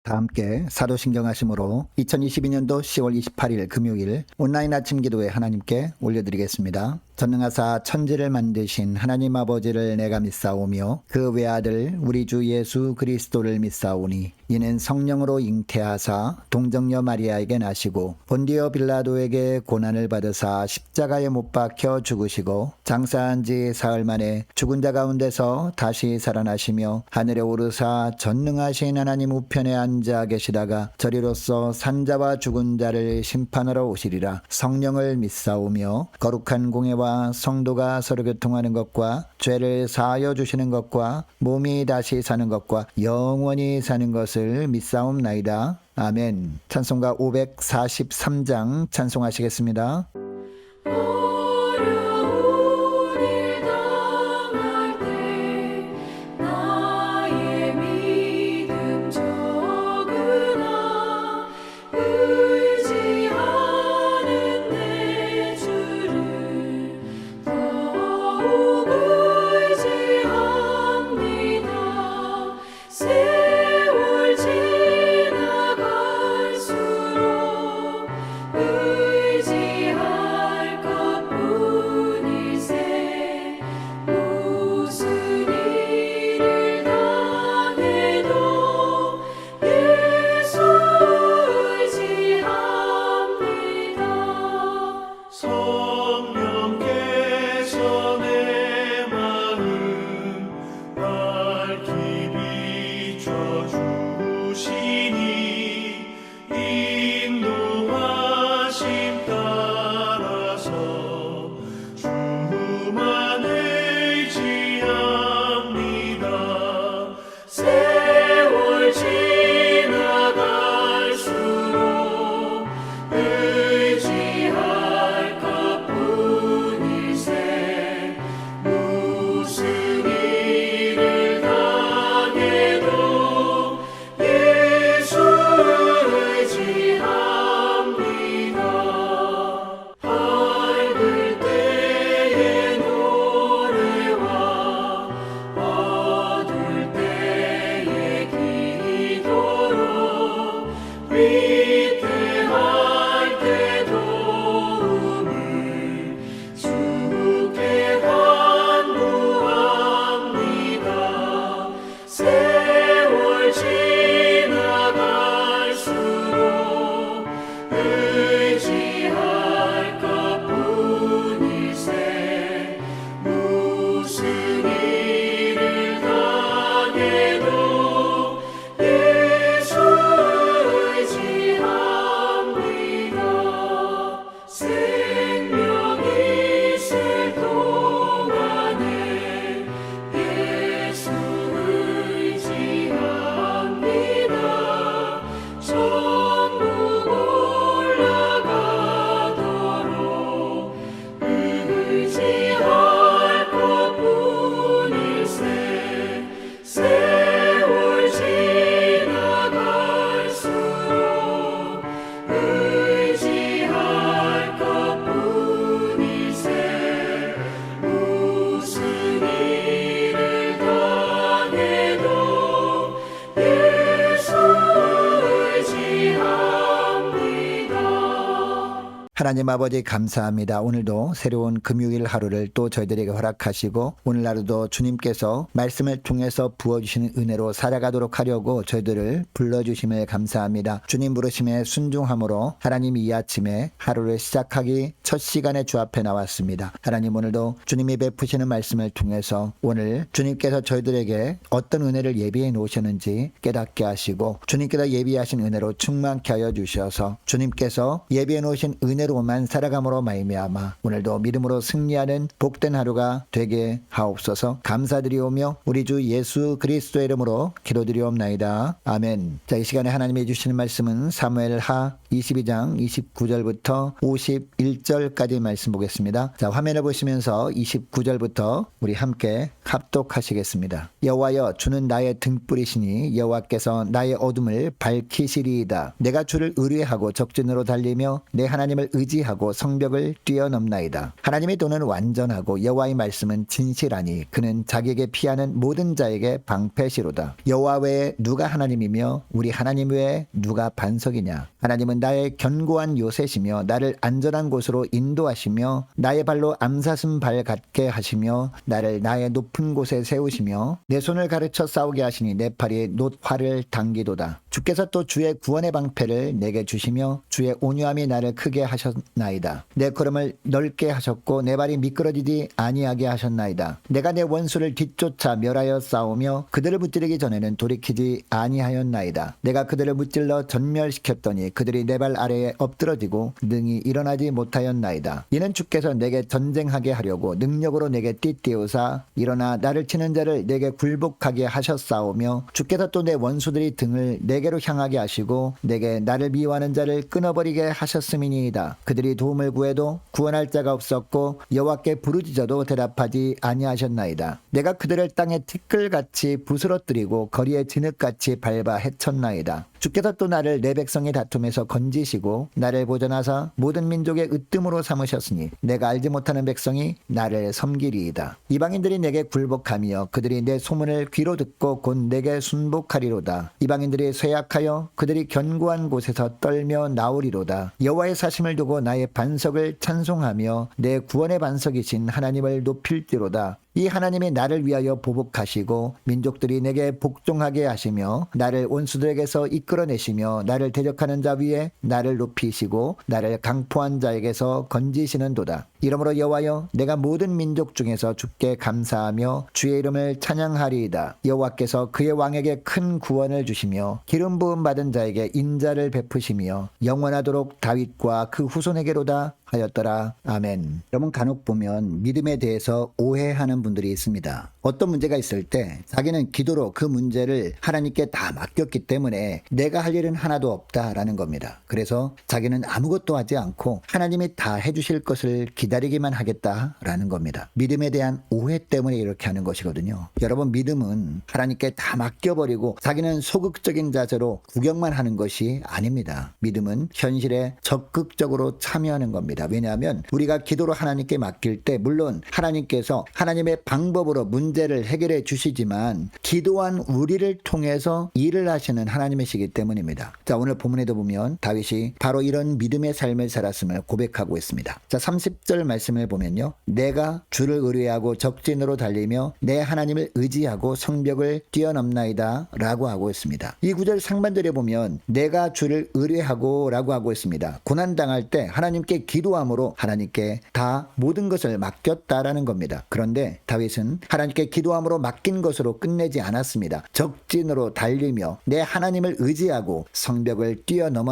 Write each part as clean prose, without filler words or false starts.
다 함께 사도신경 하심으로 2022년도 10월 28일 금요일 온라인 아침 기도에 하나님께 올려드리겠습니다. 전능하사 천지를 만드신 하나님 아버지를 내가 믿사오며 그 외아들 우리 주 예수 그리스도를 믿사오니 이는 성령으로 잉태하사 동정녀 마리아에게 나시고 본디오 빌라도에게 고난을 받으사 십자가에 못 박혀 죽으시고 장사한 지 사흘 만에 죽은 자 가운데서 다시 살아나시며 하늘에 오르사 전능하신 하나님 우편에 앉아 계시다가 저리로서 산자와 죽은 자를 심판하러 오시리라. 성령을 믿사오며 거룩한 공예와 성도가 서로 교통하는 것과 죄를 사하여 주시는 것과 몸이 다시 사는 것과 영원히 사는 것을 믿사옵나이다. 아멘. 찬송가 543장 찬송하시겠습니다. 하나님 아버지 감사합니다. 오늘도 새로운 금요일 하루를 또 저희들에게 허락하시고 오늘 하루도 주님께서 말씀을 통해서 부어주시는 은혜로 살아가도록 하려고 저희들을 불러주심을 감사합니다. 주님 부르심에 순종함으로 하나님 이 아침에 하루를 시작하기 첫 시간에 주 앞에 나왔습니다. 하나님 오늘도 주님이 베푸시는 말씀을 통해서 오늘 주님께서 저희들에게 어떤 은혜를 예비해 놓으셨는지 깨닫게 하시고 주님께서 예비하신 은혜로 충만케 하여 주셔서 주님께서 예비해 놓으신 은혜로만 살아감으로 말미암아 오늘도 믿음으로 승리하는 복된 하루가 되게 하옵소서. 감사드리오며 우리 주 예수 그리스도의 이름으로 기도드리옵나이다. 아멘. 자, 이 시간에 하나님이 주시는 말씀은 사무엘하 22장 29절부터 51절까지 말씀 보겠습니다. 자, 화면을 보시면서 29절부터 우리 함께 합독하시겠습니다. 여호와여, 주는 나의 등불이시니 여호와께서 나의 어둠을 밝히시리이다. 내가 주를 의뢰하고 적진으로 달리며 내 하나님을 의지하고 성벽을 뛰어넘나이다. 하나님의 도는 완전하고 여호와의 말씀은 진실하니 그는 자기에게 피하는 모든 자에게 방패시로다. 여호와 외에 누가 하나님이며 우리 하나님 외에 누가 반석이냐. 하나님은 나의 견고한 요새시며 나를 안전한 곳으로 인도하시며 나의 발로 암사슴 발 같게 하시며 나를 나의 높은 곳에 세우시며 내 손을 가르쳐 싸우게 하시니 내 팔이 놋활을 당기도다. 주께서 또 주의 구원의 방패를 내게 주시며 주의 온유함이 나를 크게 하셨나이다. 내 걸음을 넓게 하셨고 내 발이 미끄러지지 아니하게 하셨나이다. 내가 내 원수를 뒤쫓아 멸하여 싸우며 그들을 무찌르기 전에는 돌이키지 아니하였나이다. 내가 그들을 무찔러 전멸시켰더니 그들이 내 발 아래에 엎드러지고 능히 일어나지 못하였나이다. 이는 주께서 내게 전쟁하게 하려고 능력으로 내게 띠띠우사 일어나 나를 치는 자를 내게 굴복하게 하셨사오며 주께서 또 내 원수들이 등을 내게로 향하게 하시고 내게 나를 미워하는 자를 끊어버리게 하셨음이니이다. 그들이 도움을 구해도 구원할 자가 없었고 여호와께 부르짖어도 대답하지 아니하셨나이다. 내가 그들을 땅에 티끌같이 부스러뜨리고 거리에 진흙같이 밟아 해쳤나이다. 주께서 또 나를 내 백성의 다툼에서 건지시고 나를 보전하사 모든 민족의 으뜸으로 삼으셨으니 내가 알지 못하는 백성이 나를 섬기리이다. 이방인들이 내게 굴복하며 그들이 내 소문을 귀로 듣고 곧 내게 순복하리로다. 이방인들이 쇠약하여 그들이 견고한 곳에서 떨며 나오리로다. 여호와의 사심을 두고 나의 반석을 찬송하며 내 구원의 반석이신 하나님을 높일지로다. 이 하나님이 나를 위하여 보복하시고 민족들이 내게 복종하게 하시며 나를 원수들에게서 이끌어내시며 나를 대적하는 자 위에 나를 높이시고 나를 강포한 자에게서 건지시는도다. 이러므로 여호와여 내가 모든 민족 중에서 주께 감사하며 주의 이름을 찬양하리이다. 여호와께서 그의 왕에게 큰 구원을 주시며 기름 부음 받은 자에게 인자를 베푸시며 영원하도록 다윗과 그 후손에게로다 하였더라. 아멘. 여러분 간혹 보면 믿음에 대해서 오해하는 분들이 있습니다. 어떤 문제가 있을 때 자기는 기도로 그 문제를 하나님께 다 맡겼기 때문에 내가 할 일은 하나도 없다라는 겁니다. 그래서 자기는 아무것도 하지 않고 하나님이 다 해주실 것을 기다리기만 하겠다라는 겁니다. 믿음에 대한 오해 때문에 이렇게 하는 것이거든요. 여러분 믿음은 하나님께 다 맡겨버리고 자기는 소극적인 자세로 구경만 하는 것이 아닙니다. 믿음은 현실에 적극적으로 참여하는 겁니다. 왜냐하면 우리가 기도로 하나님께 맡길 때 물론 하나님께서 하나님의 방법으로 문제를 해결해 주시지만 기도한 우리를 통해서 일을 하시는 하나님이시기 때문입니다. 자, 오늘 본문에도 보면 다윗이 바로 이런 믿음의 삶을 살았음을 고백하고 있습니다. 자, 30절 말씀을 보면요. 내가 주를 의뢰하고 적진으로 달리며 내 하나님을 의지하고 성벽을 뛰어넘나이다 라고 하고 있습니다. 이 구절 상반절에 보면 내가 주를 의뢰하고 라고 하고 있습니다. 고난당할 때 하나님께 기도함으로 하나님께 다 모든 것을 맡겼다라는 겁니다. 그런데 다윗은 하나님께 기도함으로 맡긴 것으로 끝내지 않았습니다. 적진으로 달리며 내 하나님을 의지하고 성벽을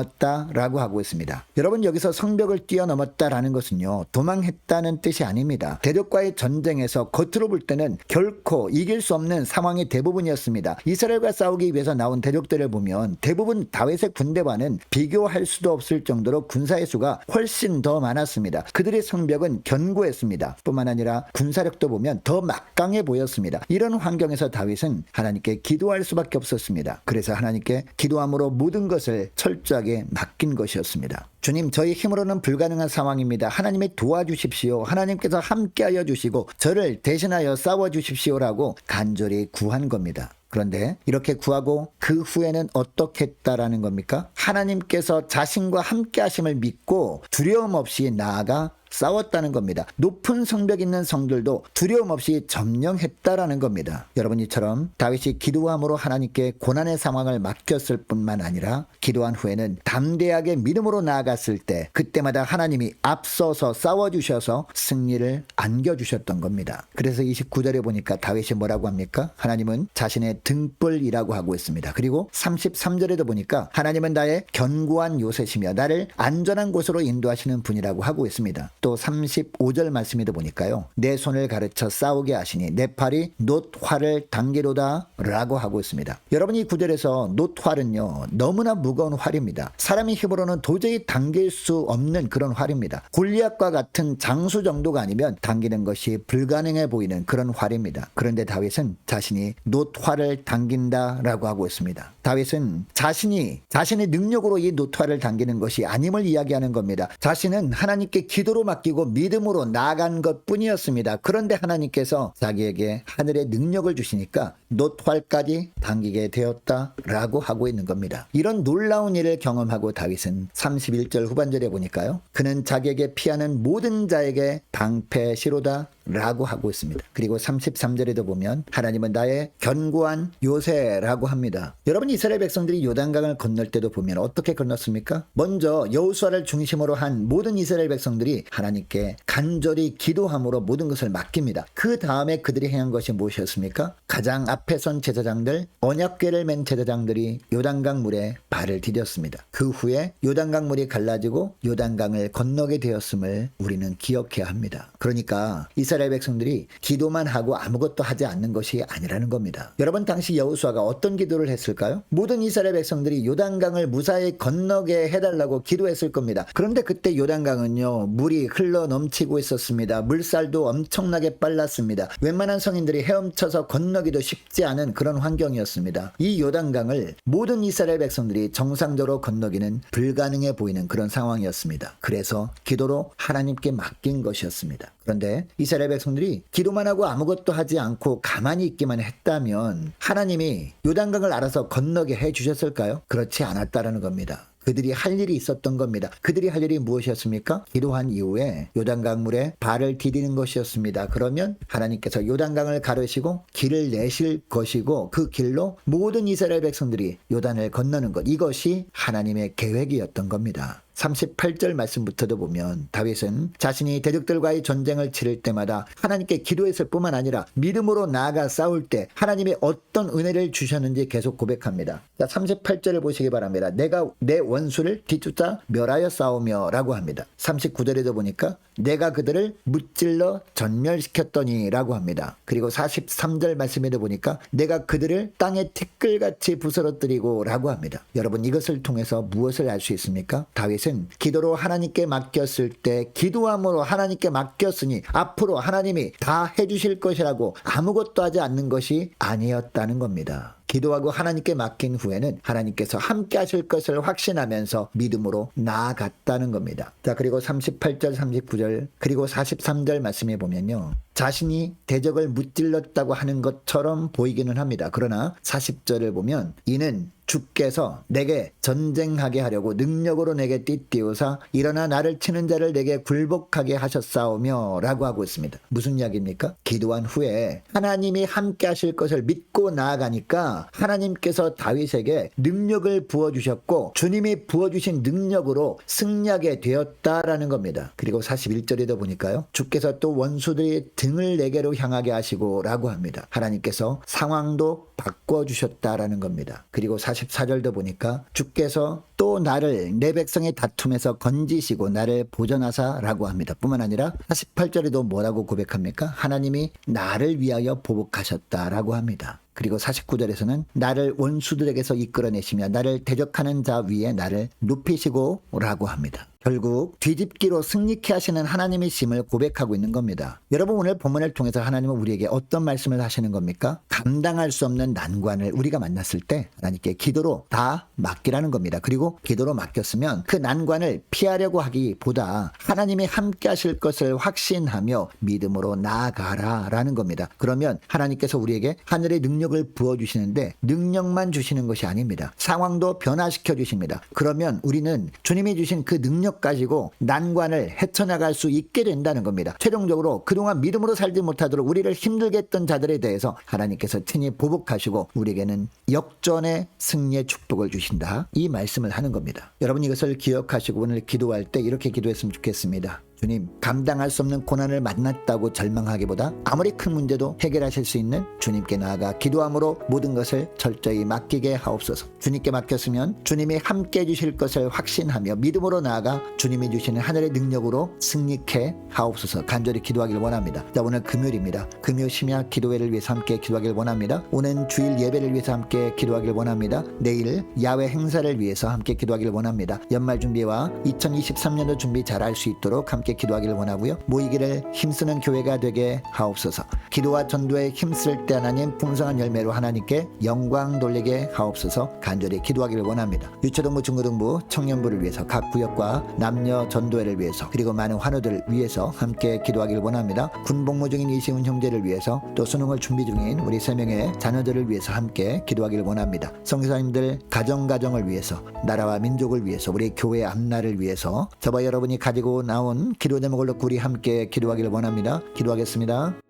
뛰어넘었다라고 하고 있습니다. 여러분 여기서 성벽을 뛰어넘었다라는 것은요. 도망했다는 뜻이 아닙니다. 대적과의 전쟁에서 겉으로 볼 때는 결코 이길 수 없는 상황이 대부분이었습니다. 이스라엘과 싸우기 위해서 나온 대적들을 보면 대부분 다윗의 군대와는 비교할 수도 없을 정도로 군사의 수가 훨씬 더 많았습니다. 그들의 성벽은 견고했습니다. 뿐만 아니라 군사력도 보면 더 막강해 보였습니다. 이런 환경에서 다윗은 하나님께 기도할 수밖에 없었습니다. 그래서 하나님께 기도함으로 모든 것을 철저하게 맡긴 것이었습니다. 주님, 저희 힘으로는 불가능한 상황입니다. 하나님이 도와주십시오. 하나님께서 함께하여 주시고 저를 대신하여 싸워주십시오라고 간절히 구한 겁니다. 그런데 이렇게 구하고 그 후에는 어떻게 했다라는 겁니까? 하나님께서 자신과 함께 하심을 믿고 두려움 없이 나아가 싸웠다는 겁니다. 높은 성벽 있는 성들도 두려움 없이 점령했다라는 겁니다. 여러분 이처럼 다윗이 기도함으로 하나님께 고난의 상황을 맡겼을 뿐만 아니라 기도한 후에는 담대하게 믿음으로 나아갔을 때 그때마다 하나님이 앞서서 싸워주셔서 승리를 안겨주셨던 겁니다. 그래서 29절에 보니까 다윗이 뭐라고 합니까? 하나님은 자신의 등불이라고 하고 있습니다. 그리고 33절에도 보니까 하나님은 나의 견고한 요새시며 나를 안전한 곳으로 인도하시는 분이라고 하고 있습니다. 또 35절 말씀에도 보니까요. 내 손을 가르쳐 싸우게 하시니 내 팔이 놋활을 당기로다 라고 하고 있습니다. 여러분 이 구절에서 놋활은요 너무나 무거운 활입니다. 사람의 힘으로는 도저히 당길 수 없는 그런 활입니다. 골리앗과 같은 장수 정도가 아니면 당기는 것이 불가능해 보이는 그런 활입니다. 그런데 다윗은 자신이 놋활을 당긴다라고 하고 있습니다. 다윗은 자신의 능력으로 이 놋활을 당기는 것이 아님을 이야기하는 겁니다. 자신은 하나님께 기도로 맡기고 믿음으로 나아간 것뿐이었습니다. 그런데 하나님께서 자기에게 하늘의 능력을 주시니까 놋활까지 당기게 되었다라고 하고 있는 겁니다. 이런 놀라운 일을 경험하고 다윗은 31절 후반절에 보니까요. 그는 자기에게 피하는 모든 자에게 방패시로다 라고 하고 있습니다. 그리고 33절에도 보면 하나님은 나의 견고한 요새라고 합니다. 여러분 이스라엘 백성들이 요단강을 건널 때도 보면 어떻게 건넜습니까? 먼저 여호수아를 중심으로 한 모든 이스라엘 백성들이 하나님께 간절히 기도함으로 모든 것을 맡깁니다. 그 다음에 그들이 행한 것이 무엇이었습니까? 가장 앞에 선 제사장들, 언약궤를 맨 제사장들이 요단강 물에 발을 디뎠습니다. 그 후에 요단강 물이 갈라지고 요단강을 건너게 되었음을 우리는 기억해야 합니다. 그러니까 이스라엘 백성들이 기도만 하고 아무것도 하지 않는 것이 아니라는 겁니다. 여러분 당시 여호수아가 어떤 기도를 했을까요? 모든 이스라엘 백성들이 요단강을 무사히 건너게 해달라고 기도했을 겁니다. 그런데 그때 요단강은요 물이 흘러 넘치고 있었습니다. 물살도 엄청나게 빨랐습니다. 웬만한 성인들이 헤엄쳐서 건너기도 쉽지 않은 그런 환경이었습니다. 이 요단강을 모든 이스라엘 백성들이 정상적으로 건너기는 불가능해 보이는 그런 상황이었습니다. 그래서 기도로 하나님께 맡긴 것이었습니다. 그런데 이스라엘 백성들이 기도만 하고 아무것도 하지 않고 가만히 있기만 했다면 하나님이 요단강을 알아서 건너게 해주셨을까요? 그렇지 않았다라는 겁니다. 그들이 할 일이 있었던 겁니다. 그들이 할 일이 무엇이었습니까? 기도한 이후에 요단강 물에 발을 디디는 것이었습니다. 그러면 하나님께서 요단강을 가르시고 길을 내실 것이고 그 길로 모든 이스라엘 백성들이 요단을 건너는 것, 이것이 하나님의 계획이었던 겁니다. 38절 말씀부터도 보면 다윗은 자신이 대적들과의 전쟁을 치를 때마다 하나님께 기도했을 뿐만 아니라 믿음으로 나아가 싸울 때 하나님이 어떤 은혜를 주셨는지 계속 고백합니다. 자, 38절을 보시기 바랍니다. 내가 내 원수를 뒤쫓아 멸하여 싸우며 라고 합니다. 39절에도 보니까 내가 그들을 무찔러 전멸시켰더니 라고 합니다. 그리고 43절 말씀에도 보니까 내가 그들을 땅에 티끌같이 부스러뜨리고 라고 합니다. 여러분 이것을 통해서 무엇을 알 수 있습니까? 다윗은 기도로 하나님께 맡겼을 때 기도함으로 하나님께 맡겼으니 앞으로 하나님이 다 해주실 것이라고 아무것도 하지 않는 것이 아니었다는 겁니다. 기도하고 하나님께 맡긴 후에는 하나님께서 함께 하실 것을 확신하면서 믿음으로 나아갔다는 겁니다. 자, 그리고 38절, 39절, 그리고 43절 말씀해 보면요. 자신이 대적을 무찔렀다고 하는 것처럼 보이기는 합니다. 그러나 40절을 보면 이는 주께서 내게 전쟁하게 하려고 능력으로 내게 띠띠우사 일어나 나를 치는 자를 내게 굴복하게 하셨사오며 라고 하고 있습니다. 무슨 이야기입니까? 기도한 후에 하나님이 함께 하실 것을 믿고 나아가니까 하나님께서 다윗에게 능력을 부어주셨고 주님이 부어주신 능력으로 승리하게 되었다라는 겁니다. 그리고 41절에도 보니까요. 주께서 또 원수들의 등을 내게로 향하게 하시고 라고 합니다. 하나님께서 상황도 바꿔주셨다라는 겁니다. 그리고 44절도 보니까 주께서 또 나를 내 백성의 다툼에서 건지시고 나를 보전하사 라고 합니다. 뿐만 아니라 48절에도 뭐라고 고백합니까? 하나님이 나를 위하여 보복하셨다라고 합니다. 그리고 49절에서는 나를 원수들에게서 이끌어내시며 나를 대적하는 자 위에 나를 높이시고 라고 합니다. 결국 뒤집기로 승리케 하시는 하나님이심을 고백하고 있는 겁니다. 여러분 오늘 본문을 통해서 하나님은 우리에게 어떤 말씀을 하시는 겁니까? 감당할 수 없는 난관을 우리가 만났을 때 하나님께 기도로 다 맡기라는 겁니다. 그리고 기도로 맡겼으면 그 난관을 피하려고 하기보다 하나님이 함께 하실 것을 확신하며 믿음으로 나아가라 라는 겁니다. 그러면 하나님께서 우리에게 하늘의 능력을 부어주시는데 능력만 주시는 것이 아닙니다. 상황도 변화시켜 주십니다. 그러면 우리는 주님이 주신 그 능력 가지고 난관을 헤쳐나갈 수 있게 된다는 겁니다. 최종적으로 그동안 믿음으로 살지 못하도록 우리를 힘들게 했던 자들에 대해서 하나님께서 친히 보복하시고 우리에게는 역전의 승리의 축복을 주신다. 이 말씀을 하는 겁니다. 여러분 이것을 기억하시고 오늘 기도할 때 이렇게 기도했으면 좋겠습니다. 주님, 감당할 수 없는 고난을 만났다고 절망하기보다 아무리 큰 문제도 해결하실 수 있는 주님께 나아가 기도함으로 모든 것을 철저히 맡기게 하옵소서. 주님께 맡겼으면 주님이 함께 해주실 것을 확신하며 믿음으로 나아가 주님이 주시는 하늘의 능력으로 승리케 하옵소서. 간절히 기도하길 원합니다. 자, 오늘 금요일입니다. 금요 심야 기도회를 위해서 함께 기도하길 원합니다. 오늘 주일 예배를 위해서 함께 기도하길 원합니다. 내일 야외 행사를 위해서 함께 기도하길 원합니다. 연말 준비와 2023년도 준비 잘할 수 있도록 함께 기도하길 원하고요. 모이기를 힘쓰는 교회가 되게 하옵소서. 기도와 전도에 힘쓸 때 하나님 풍성한 열매로 하나님께 영광 돌리게 하옵소서. 간절히 기도하기를 원합니다. 유초등부, 중고등부, 청년부를 위해서 각 구역과 남녀 전도회를 위해서 그리고 많은 환우들을 위해서 함께 기도하기를 원합니다. 군복무 중인 이시훈 형제를 위해서 또 수능을 준비 중인 우리 3명의 자녀들을 위해서 함께 기도하기를 원합니다. 선교사님들 가정을 위해서 나라와 민족을 위해서 우리 교회 앞날을 위해서 저와 여러분이 가지고 나온 기도 제목을 놓고 우리 함께 기도하기를 원합니다. 기도하겠습니다.